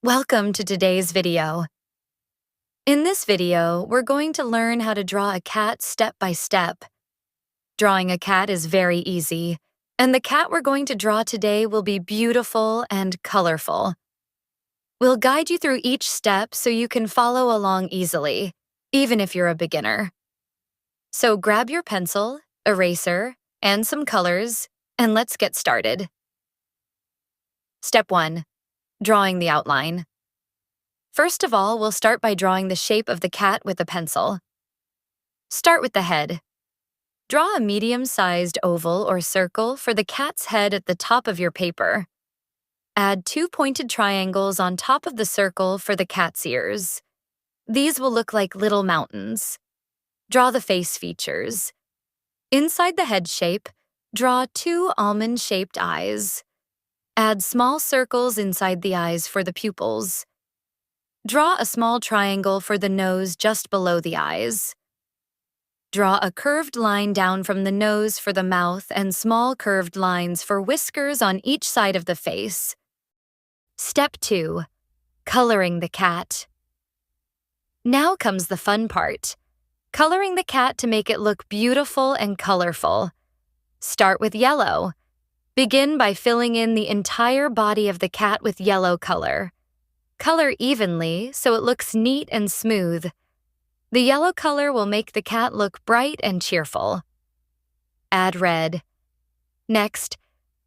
Welcome to today's video. In this video, we're going to learn how to draw a cat step by step. Drawing a cat is very easy, and the cat we're going to draw today will be beautiful and colorful. We'll guide you through each step so you can follow along easily, even if you're a beginner. So grab your pencil, eraser, and some colors, and let's get started. Step 1. Drawing the outline. First of all, we'll start by drawing the shape of the cat with a pencil. Start with the head. Draw a medium-sized oval or circle for the cat's head at the top of your paper. Add 2 pointed triangles on top of the circle for the cat's ears. These will look like little mountains. Draw the face features. Inside the head shape, draw 2 almond-shaped eyes. Add small circles inside the eyes for the pupils. Draw a small triangle for the nose just below the eyes. Draw a curved line down from the nose for the mouth and small curved lines for whiskers on each side of the face. Step 2. Coloring the cat. Now comes the fun part. Coloring the cat to make it look beautiful and colorful. Start with yellow. Begin by filling in the entire body of the cat with yellow color. Color evenly so it looks neat and smooth. The yellow color will make the cat look bright and cheerful. Add red. Next,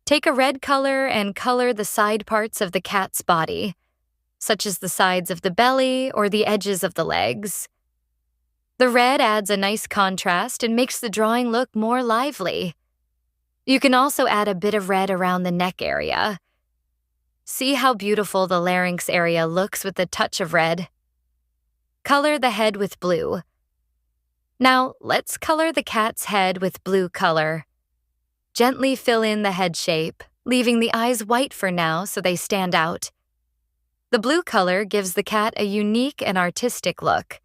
take a red color and color the side parts of the cat's body, such as the sides of the belly or the edges of the legs. The red adds a nice contrast and makes the drawing look more lively. You can also add a bit of red around the neck area. See how beautiful the larynx area looks with a touch of red? Color the head with blue. Now, let's color the cat's head with blue color. Gently fill in the head shape, leaving the eyes white for now so they stand out. The blue color gives the cat a unique and artistic look.